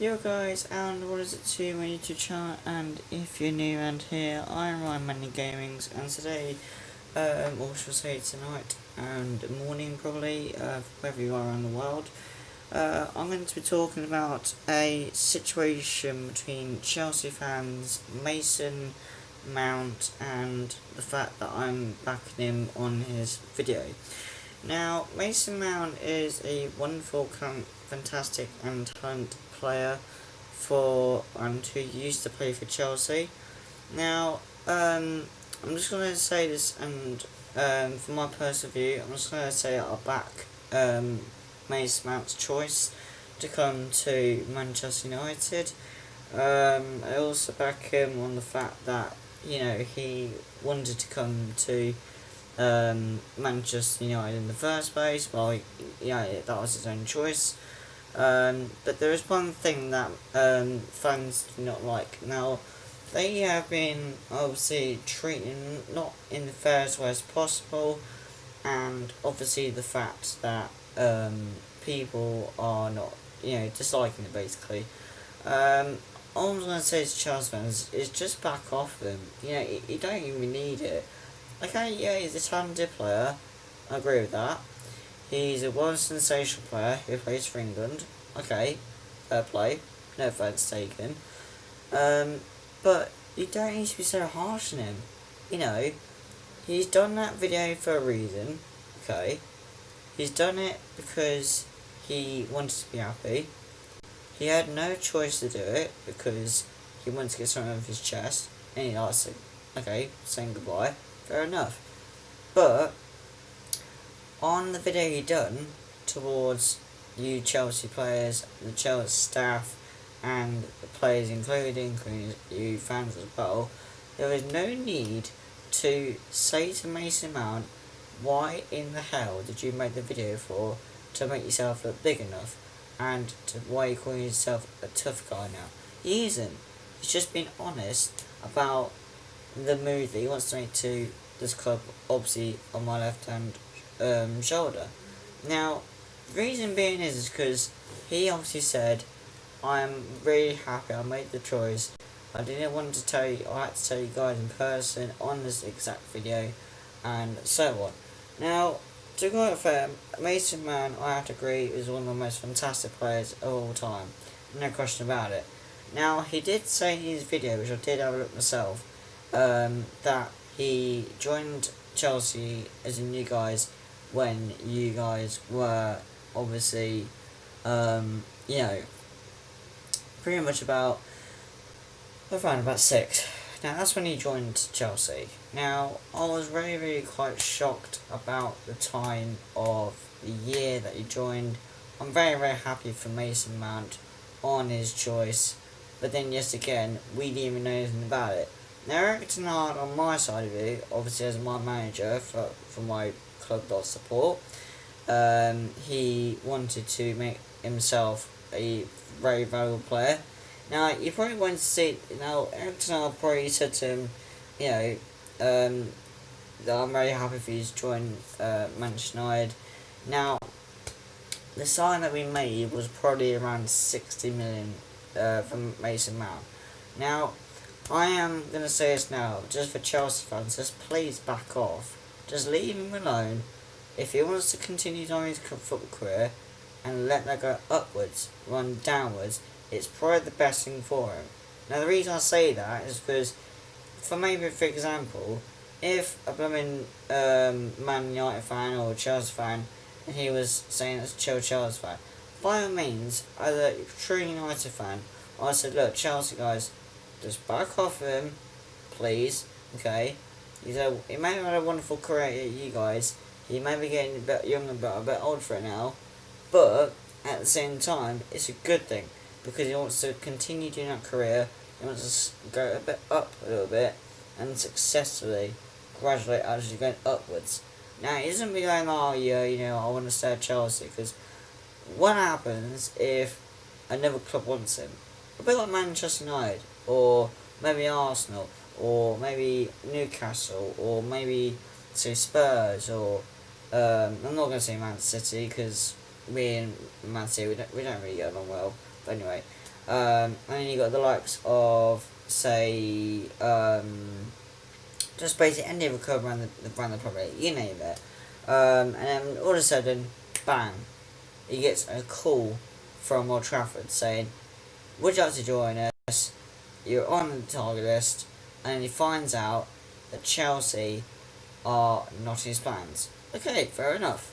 Yo guys, and what is it to my YouTube channel, and if you're new around here, I'm RyanManUGamings, and today, or should I say tonight and morning probably, wherever you are around the world, I'm going to be talking about a situation between Chelsea fans, Mason Mount, and the fact that I'm backing him on his video. Now, Mason Mount is a wonderful, fantastic and talented player who used to play for Chelsea. Now, I'm just going to say this, and from my personal view, I'm just going to say I'll back Mason Mount's choice to come to Manchester United. I also back him on the fact that, he wanted to come to Manchester United in the first place. Well, that was his own choice. But there is one thing that fans do not like. Now, they have been obviously treating not in the fairest way as possible, and obviously the fact that people are not, disliking it basically. All I'm going to say to Chelsea fans is just back off them. You don't even need it. Okay, yeah, he's a talented player. I agree with that. He's a sensational player who plays for England. Okay, fair play. No offence taken. But you don't need to be so harsh on him. He's done that video for a reason. Okay. He's done it because he wanted to be happy. He had no choice to do it because he wanted to get something off his chest. And he likes it. Okay, saying goodbye. Fair enough. But on the video he done towards you Chelsea players, the Chelsea staff, and the players including you fans as well, there is no need to say to Mason Mount, why in the hell did you make the video for to make yourself look big enough, and why are you calling yourself a tough guy now? He isn't. He's just been honest about the move that he wants to make to this club, obviously on my left hand shoulder. Now, the reason being is because he obviously said, I'm really happy I made the choice. I didn't want to tell you, I had to tell you guys in person on this exact video, and so on. Now, to go out fair, Mason Mount, I have to agree, is one of the most fantastic players of all time. No question about it. Now, he did say in his video, which I did have a look myself, that he joined Chelsea as in you guys when you guys were obviously, pretty much about 6. Now that's when he joined Chelsea. Now I was really quite shocked about the time of the year that he joined. I'm very happy for Mason Mount on his choice, but then yes again, we didn't even know anything about it. Now Eric Ten Hag, on my side of it, obviously as my manager for my club.support, he wanted to make himself a very valuable player. Now you probably want to see, Eric Ten Hag probably said to him, that I'm very happy for you to join Manchester United. Now, the sign that we made was probably around 60 million from Mason Mount. Now, I am going to say this now, just for Chelsea fans, just please back off. Just leave him alone. If he wants to continue on his football career and let that go upwards, run downwards, it's probably the best thing for him. Now the reason I say that is because, for example, if a blooming Man United fan or Chelsea fan, and he was saying it's a Chelsea fan, by all means, as a true United fan, I said, look, Chelsea guys, just back off him, please, okay? He may have had a wonderful career at you guys, he may be getting a bit younger, but a bit old for it now, but at the same time, it's a good thing, because he wants to continue doing that career, he wants to go a bit up a little bit, and successfully, gradually actually going upwards. Now, he doesn't be going, oh yeah, I want to stay at Chelsea, because what happens if another club wants him? A bit like Manchester United, or maybe Arsenal, or maybe Newcastle, or maybe say Spurs, or I'm not going to say Man City because me and Man City we don't really get along well. But anyway, And then you got the likes of, say, just basically any other club around the Premier League, you name it. And then all of a sudden, bang, he gets a call from Old Trafford saying, would you like to join us? You're on the target list. And he finds out that Chelsea are not his plans. Okay, fair enough.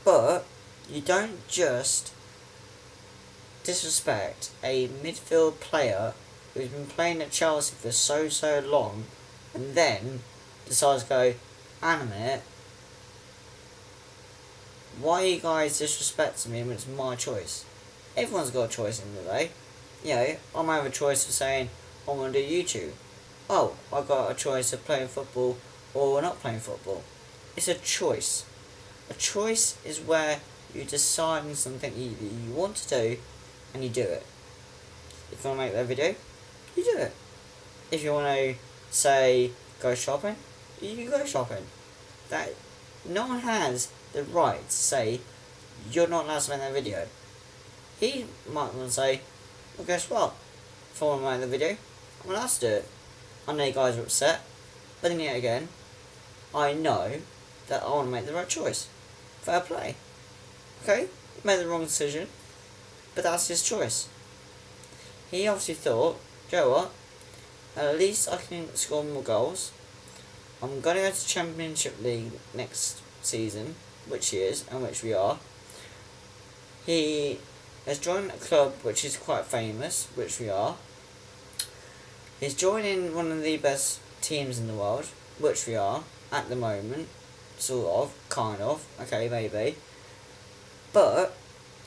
But you don't just disrespect a midfield player who's been playing at Chelsea for so long and then decides to go, hang a minute, why are you guys disrespecting me when it's my choice? Everyone's got a choice in the day. You know, I might have a choice of saying, I want to do YouTube. Oh, I got a choice of playing football or not playing football. It's a choice. A choice is where you decide on something you want to do and you do it. If you want to make that video, you do it. If you want to say go shopping, you go shopping. That no one has the right to say you're not allowed to make that video. He might want to say, well, guess what? If I want to make the video, I'm allowed to do it. I know you guys are upset, but then yet again, I know that I want to make the right choice. Fair play. Okay, he made the wrong decision, but that's his choice. He obviously thought, you know what? At least I can score more goals. I'm going to go to Championship League next season, which he is, and which we are. He has joined a club which is quite famous, which we are. He's joining one of the best teams in the world, which we are, at the moment. Sort of, kind of, okay, maybe. But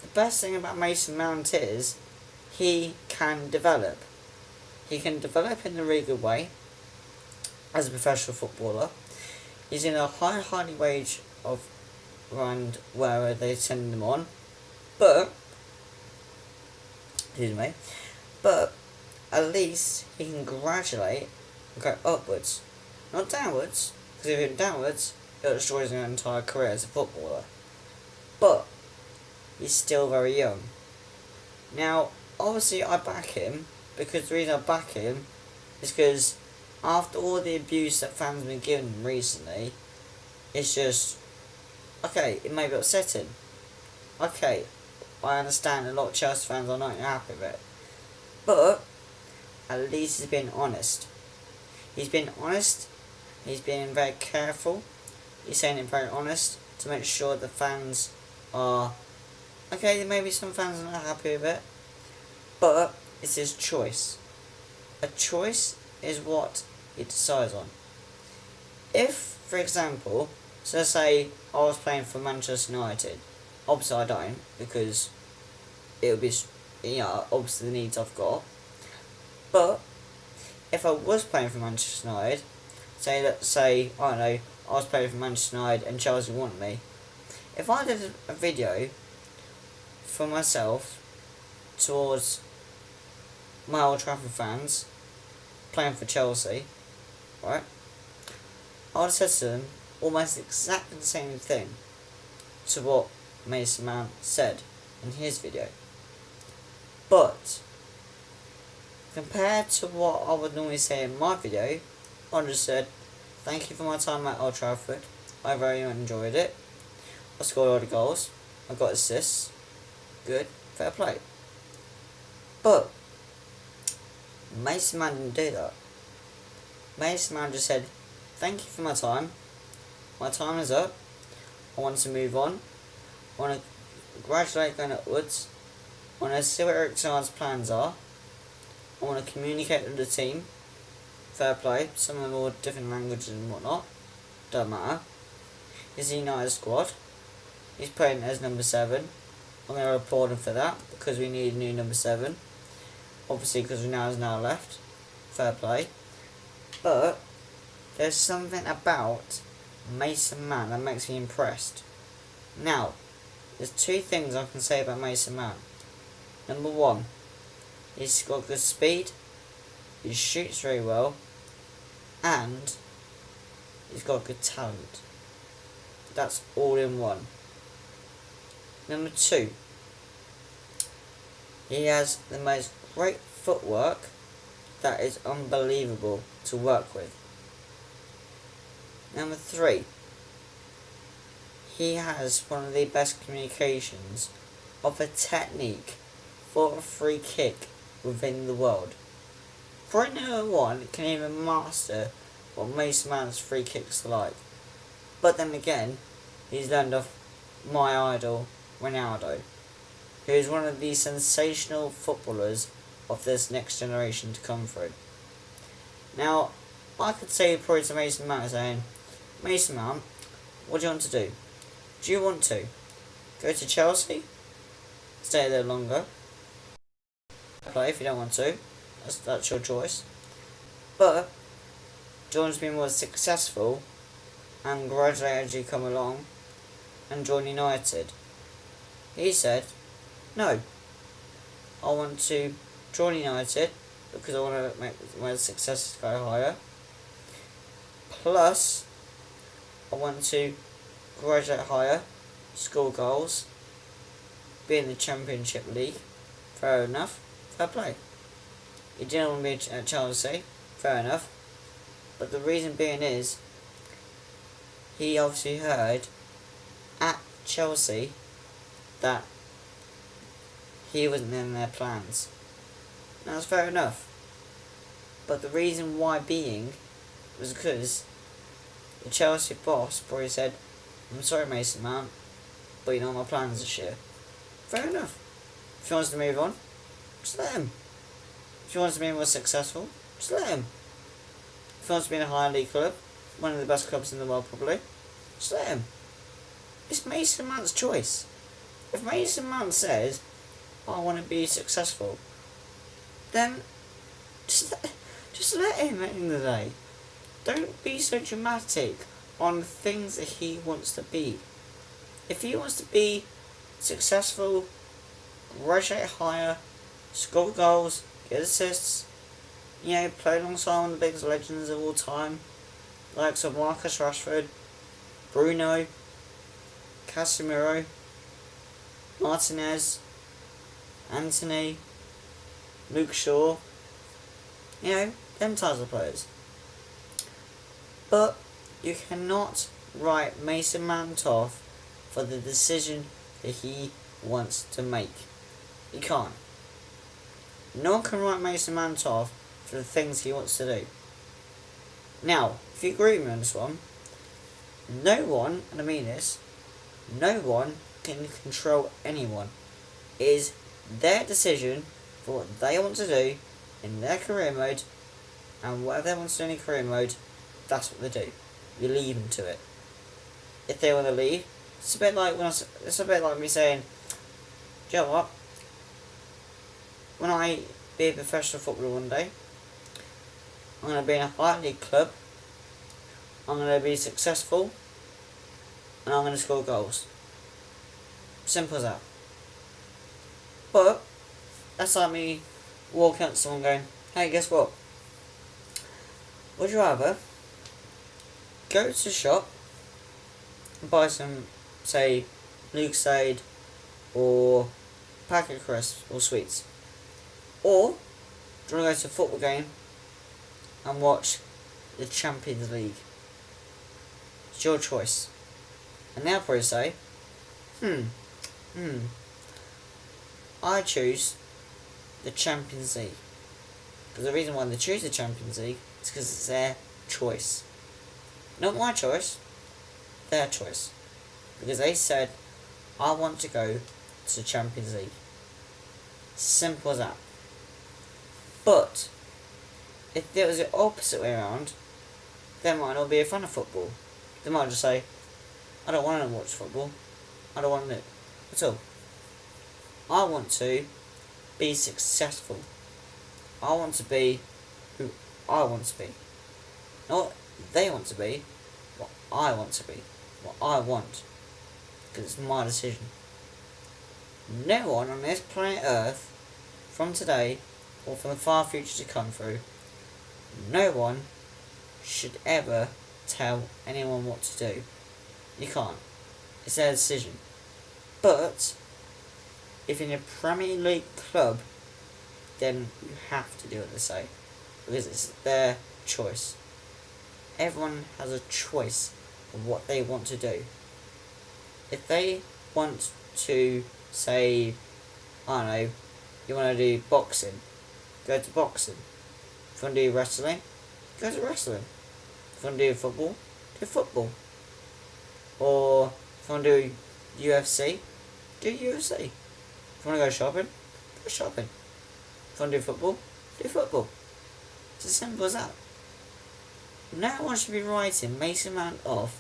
the best thing about Mason Mount is he can develop. He can develop in a really good way as a professional footballer. He's in a highly wage of around where they send him on. But, excuse me, but at least he can graduate and go upwards, not downwards, because if he went downwards, it destroys his entire career as a footballer. But he's still very young. Now, obviously I back him, because the reason I back him is because after all the abuse that fans have been giving him recently, it's just, okay, it may be upsetting. Okay, I understand a lot of Chelsea fans are not happy with it. But at least he's been honest. He's been honest, he's been very careful, he's saying it very honest to make sure the fans are, okay, there may be some fans are not happy with it, but it's his choice. A choice is what he decides on. If, for example, so let's say I was playing for Manchester United, obviously I don't, because it would be, you know, obviously the needs I've got, but if I was playing for Manchester United, let's say, I don't know, I was playing for Manchester United and Chelsea wanted me, if I did a video for myself towards my Old Trafford fans playing for Chelsea, right, I would have said to them almost exactly the same thing to what Mason Mount said in his video. But compared to what I would normally say in my video, I just said, thank you for my time at Old Trafford, I very much enjoyed it, I scored all the goals, I got assists, good, fair play. But Mason Mount didn't do that. Mason Mount just said, thank you for my time is up, I want to move on, I want to graduate going upwards, I want to see what Eric Tann's plans are, I want to communicate with the team, fair play, some of them all different languages and whatnot, don't matter. He's the United squad, he's playing as number 7, I'm going to applaud him for that, because we need a new number 7, obviously because Ronaldo's now left, fair play. But there's something about Mason Mount that makes me impressed. Now, there's 2 things I can say about Mason Mount. Number 1, he's got good speed, he shoots very well, and he's got good talent. That's all in one. Number 2, He has the most great footwork that is unbelievable to work with. Number 3, he has one of the best communications of a technique for a free kick within the world. Point number 1 can even master what Mason Mount's free kicks are like. But then again, he's learned off my idol, Ronaldo, who is one of the sensational footballers of this next generation to come through. Now, I could say probably to Mason Mount saying, Mason Mount, what do you want to do? Do you want to go to Chelsea? Stay there longer? Play if you don't want to. That's your choice. But, do you want to be more successful and gradually as you come along and join United? He said, no. I want to join United because I want to make my successes go higher. Plus, I want to graduate higher, score goals, be in the Championship League. Fair enough. Fair play. He didn't want to be at Chelsea. Fair enough. But the reason being is, he obviously heard at Chelsea that he wasn't in their plans. Now that's fair enough. But the reason why being was because the Chelsea boss probably said, I'm sorry Mason Mount, but you know my plans this year. Fair enough. If he wants to move on, just let him. If he wants to be more successful, just let him. If he wants to be in a higher league club, one of the best clubs in the world probably, just let him. It's Mason Mount's choice. If Mason Mount says, I want to be successful, then just let him at the end of the day. Don't be so dramatic on things that he wants to be. If he wants to be successful, graduate higher, score goals, get assists, play alongside one of the biggest legends of all time, like so Marcus Rashford, Bruno, Casemiro, Martinez, Anthony, Luke Shaw, them types of players. But you cannot write Mason Mount off for the decision that he wants to make. You can't. No one can write Mason Mount off for the things he wants to do. Now, if you agree with me on this one, no one, and I mean this, no one can control anyone. It is their decision for what they want to do in their career mode, and whatever they want to do in career mode, that's what they do. You leave them to it. If they want to leave, it's a bit like me saying, do you know what? When I be a professional footballer one day, I'm going to be in a high league club, I'm going to be successful, and I'm going to score goals. Simple as that. But that's like me walking up to someone going, hey, guess what? Would you rather go to the shop and buy some, say, Lucasade or packet of crisps or sweets? Or do you want to go to a football game and watch the Champions League? It's your choice. And they'll probably say, I choose the Champions League. Because the reason why they choose the Champions League is because it's their choice. Not my choice, their choice. Because they said, I want to go to the Champions League. Simple as that. But, if it was the opposite way around, they might not be a fan of football. They might just say, I don't want to watch football. I don't want to at all. I want to be successful. I want to be who I want to be. Not what they want to be, what I want to be. What I want. Because it's my decision. No one on this planet Earth, from today, or from the far future to come through, no one should ever tell anyone what to do. You can't. It's their decision. But if in a Premier League club, then you have to do what they say. Because it's their choice. Everyone has a choice of what they want to do. If they want to say, I don't know, you want to do boxing, go to boxing. If you want to do wrestling, go to wrestling. If you want to do football, do football. Or if you want to do UFC, do UFC. If you want to go shopping, go shopping. If you want to do football, do football. It's as simple as that. No one should be writing Mason Mount off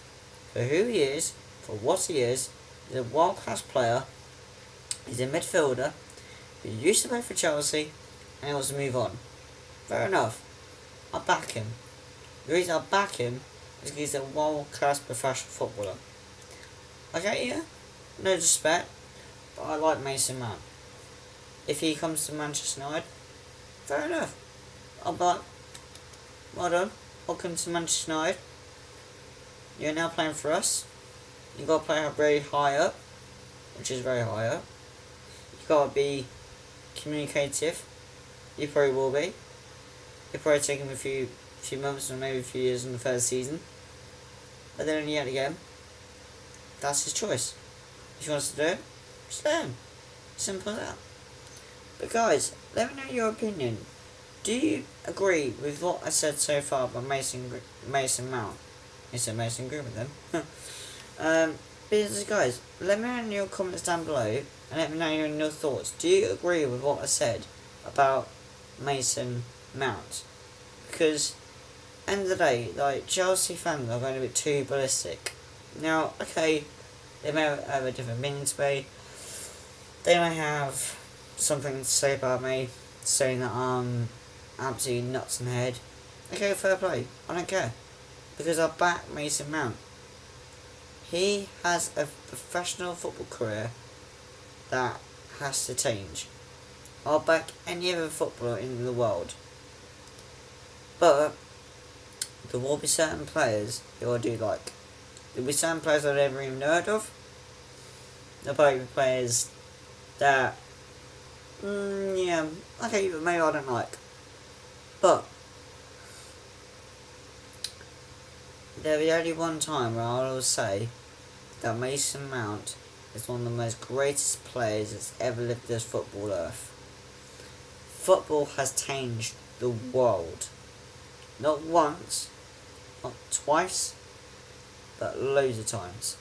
for who he is, for what he is. He's a world class player. He's a midfielder who used to play for Chelsea and he wants to move on. Fair enough. I back him. The reason I back him is because he's a world class professional footballer. Okay, yeah, no disrespect, but I like Mason Mount. If he comes to Manchester United, fair enough. I'll be like, well done, welcome to Manchester United. You're now playing for us. You've got to play very high up, which is very high up. You've got to be communicative. You probably will be. It'll probably take him a few months or maybe a few years in the first season. But then yet again, that's his choice. If he wants to do it, just let him. Simple as that. But guys, let me know your opinion. Do you agree with what I said so far about Mason Mount? I said Mason Greenwood then. Because guys, let me know in your comments down below and let me know your thoughts. Do you agree with what I said about Mason Mount? Because end of the day, like, Chelsea fans are going to be too ballistic. Now, okay, they may have a different meaning to me. They may have something to say about me, saying that I'm absolutely nuts in the head. Okay, fair play. I don't care. Because I back Mason Mount. He has a professional football career that has to change. I'll back any other footballer in the world. But there will be certain players who I do like. There will be certain players I've never even heard of. There'll probably be players that, yeah, okay, but maybe I don't like. But there'll be only one time where I will say that Mason Mount is one of the most greatest players that's ever lived this football earth. Football has changed the world. Not once, not twice, but loads of times.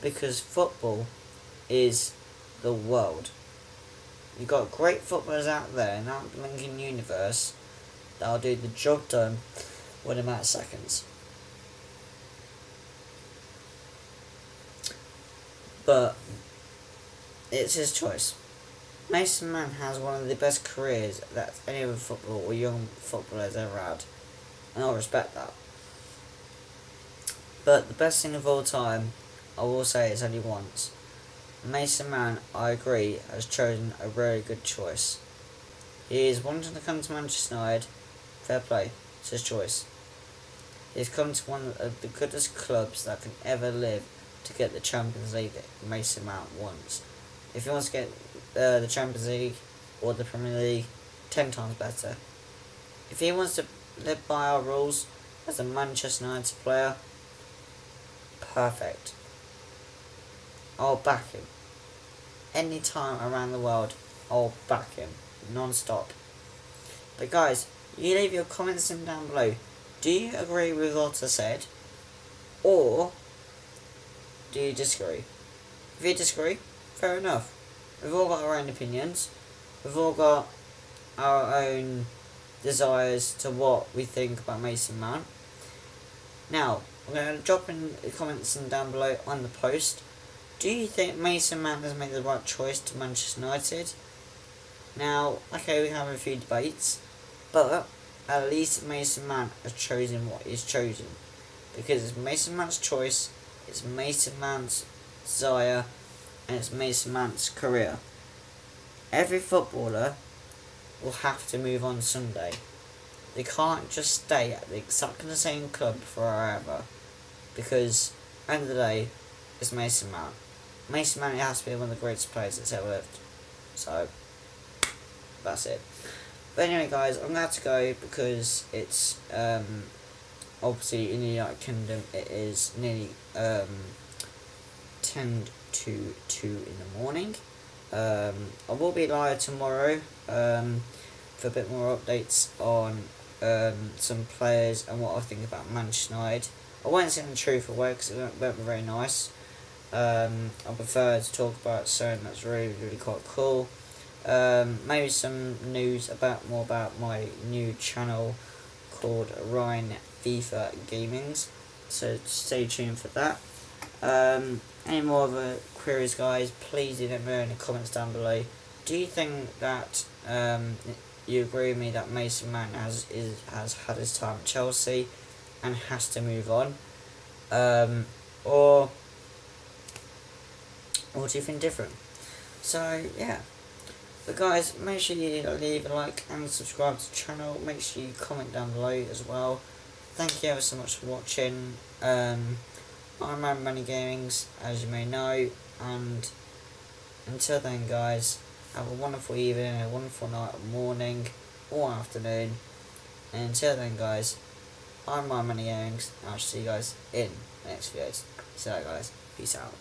Because football is the world. You've got great footballers out there in that blinking universe that'll do the job done within a matter of seconds. But it's his choice. Mason Mount has one of the best careers that any other footballer or young footballer has ever had. And I respect that. But the best thing of all time, I will say it's only once. Mason Mount, I agree, has chosen a very good choice. He is wanting to come to Manchester United. Fair play, it's his choice. He's come to one of the goodest clubs that can ever live to get the Champions League that Mason Mount wants. If he wants to get the Champions League or the Premier League, 10 times better. If he wants to live by our rules as a Manchester United player, perfect. I'll back him. Any time around the world, I'll back him. Non-stop. But guys, you leave your comments in down below. Do you agree with what I said? Or do you disagree? If you disagree, fair enough. We've all got our own opinions. We've all got our own desires to what we think about Mason Mount. Now, I'm going to drop in the comments down below on the post. Do you think Mason Mount has made the right choice to Manchester United? Now, okay, we have a few debates, but at least Mason Mount has chosen what he's chosen. Because it's Mason Mount's choice, it's Mason Mount's desire, and it's Mason Mount's career. Every footballer will have to move on someday. They can't just stay at exactly the same club forever. Because, at the end of the day, it's Mason Mount. Mason Mount has to be one of the greatest players that's ever lived. So, that's it. But anyway, guys, I'm going to have to go because it's, obviously in the United Kingdom, it is nearly 10 to 2 in the morning. I will be live tomorrow for a bit more updates on some players and what I think about Manchester United. I won't say the truth away because it won't be very nice. I prefer to talk about something that's really quite cool. Maybe some news more about my new channel called RyanManUGamings. So stay tuned for that. Any more other queries, guys, please do let me know in the comments down below. Do you think that you agree with me that Mason Mount has had his time at Chelsea and has to move on, or do you think different? So yeah, but guys, make sure you leave a like and subscribe to the channel. Make sure you comment down below as well. Thank you ever so much for watching. I'm RyanManUGamings, as you may know, and until then, guys, have a wonderful evening, a wonderful night, or morning, or afternoon. And until then, guys, I'm RyanManUGamings, and I'll see you guys in the next videos. So, guys, peace out.